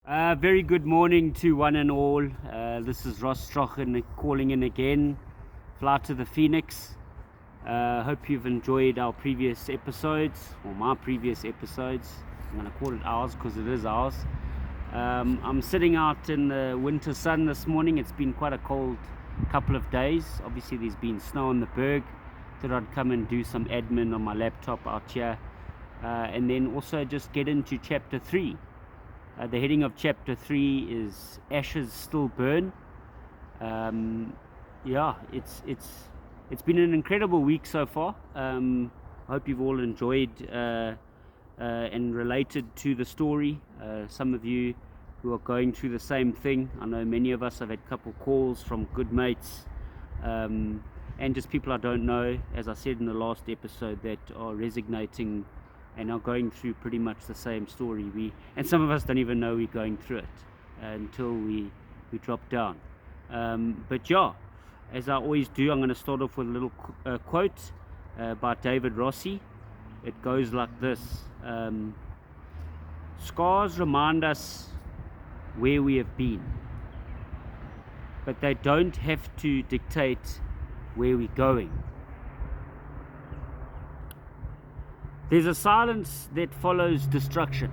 Very good morning to one and all. This is Ross Strochen calling in again. Fly to the Phoenix. Hope you've enjoyed our previous episodes, or my previous episodes. I'm going to call it ours because it is ours. I'm sitting out in the winter sun this morning. It's been quite a cold couple of days. Obviously there's been snow on the Berg. Thought I'd come and do some admin on my laptop out here. And then also just get into chapter 3. The heading of chapter 3 is Ashes Still Burn. Yeah, it's been an incredible week so far. I hope you've all enjoyed and related to the story. Some of you who are going through the same thing. I know many of us have had a couple calls from good mates and just people I don't know, as I said in the last episode, that are resignating and are going through pretty much the same story. And some of us don't even know we're going through it until we drop down. But yeah, as I always do, I'm going to start off with a little quote by David Rossi. It goes like this: scars remind us where we have been, but they don't have to dictate where we're going. There's a silence that follows destruction.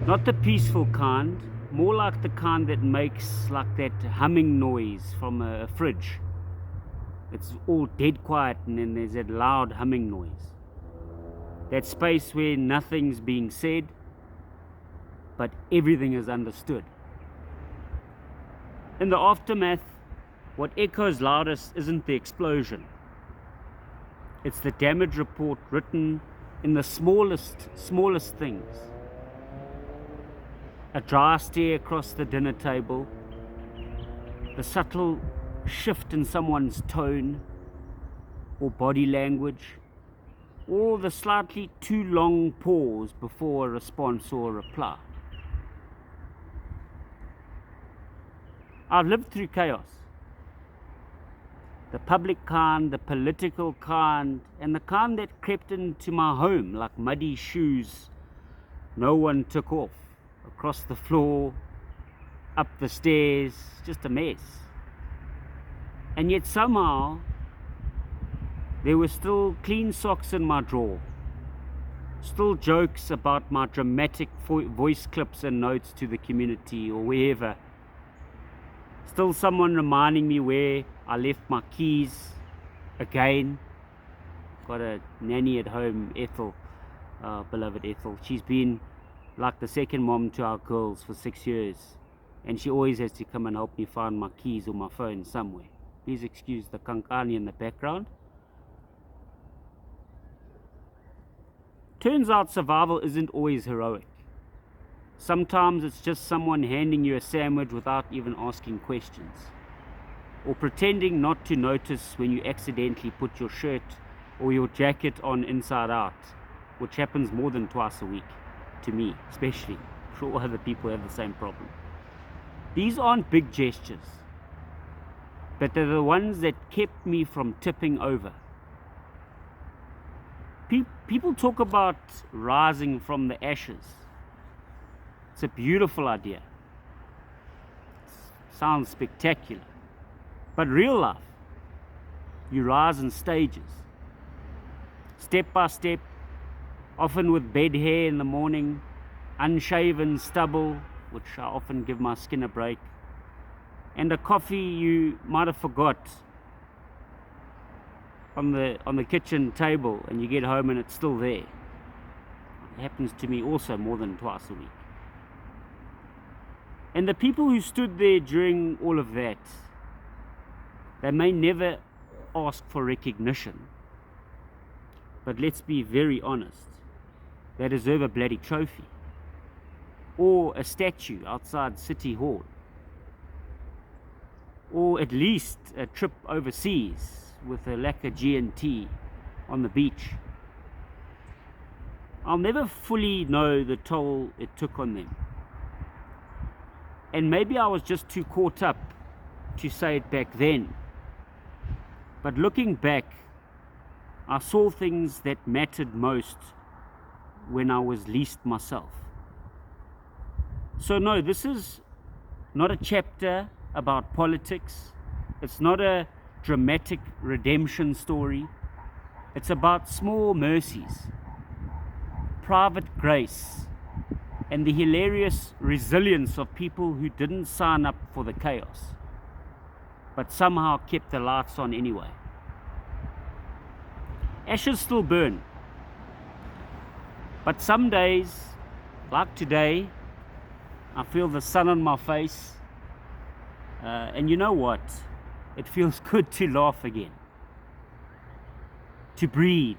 Not the peaceful kind, more like the kind that makes like that humming noise from a fridge. It's all dead quiet and then there's that loud humming noise. That space where nothing's being said, but everything is understood. In the aftermath, what echoes loudest isn't the explosion. It's the damage report written in the smallest things. A dry stare across the dinner table, the subtle shift in someone's tone or body language, or the slightly too long pause before a response or a reply. I've lived through chaos. The public kind, the political kind, and the kind that crept into my home like muddy shoes no one took off, across the floor, up the stairs, just a mess. And yet somehow there were still clean socks in my drawer, still jokes about my dramatic voice clips and notes to the community or wherever, still someone reminding me where I left my keys again. Got a nanny at home, Ethel, beloved Ethel. She's been like the second mom to our girls for 6 years, and she always has to come and help me find my keys or my phone somewhere. Please excuse the kankani in the background. Turns out survival isn't always heroic. Sometimes it's just someone handing you a sandwich without even asking questions, or pretending not to notice when you accidentally put your shirt or your jacket on inside out, which happens more than twice a week, to me especially. I'm sure other people have the same problem. These aren't big gestures, but they're the ones that kept me from tipping over. People talk about rising from the ashes. It's a beautiful idea. Sounds spectacular. But real life, you rise in stages. Step by step, often with bed hair in the morning, unshaven stubble, which I often give my skin a break, and a coffee you might have forgot on the kitchen table, and you get home and it's still there. It happens to me also more than twice a week. And the people who stood there during all of that, they may never ask for recognition, but let's be very honest, they deserve a bloody trophy or a statue outside City Hall, or at least a trip overseas with a lacquer G&T on the beach. I'll never fully know the toll it took on them. And maybe I was just too caught up to say it back then. But looking back, I saw things that mattered most when I was least myself. So no, this is not a chapter about politics. It's not a dramatic redemption story. It's about small mercies, private grace, and the hilarious resilience of people who didn't sign up for the chaos, but somehow kept the lights on anyway. Ashes still burn, but some days, like today, I feel the sun on my face, and you know what? It feels good to laugh again, to breathe,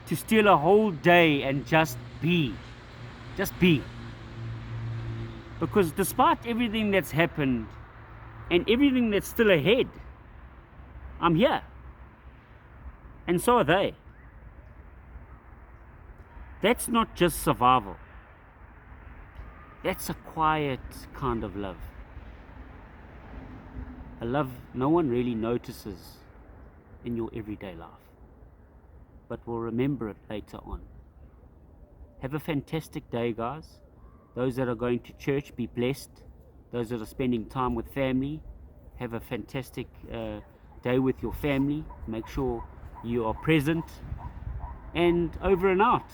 to steal a whole day and just be. Because despite everything that's happened and everything that's still ahead, I'm here, and so are they. That's not just survival. That's a quiet kind of love. A love no one really notices in your everyday life, but will remember it later on. Have a fantastic day, guys. Those that are going to church, be blessed. Those that are spending time with family, have a fantastic day with your family. Make sure you are present. And over and out.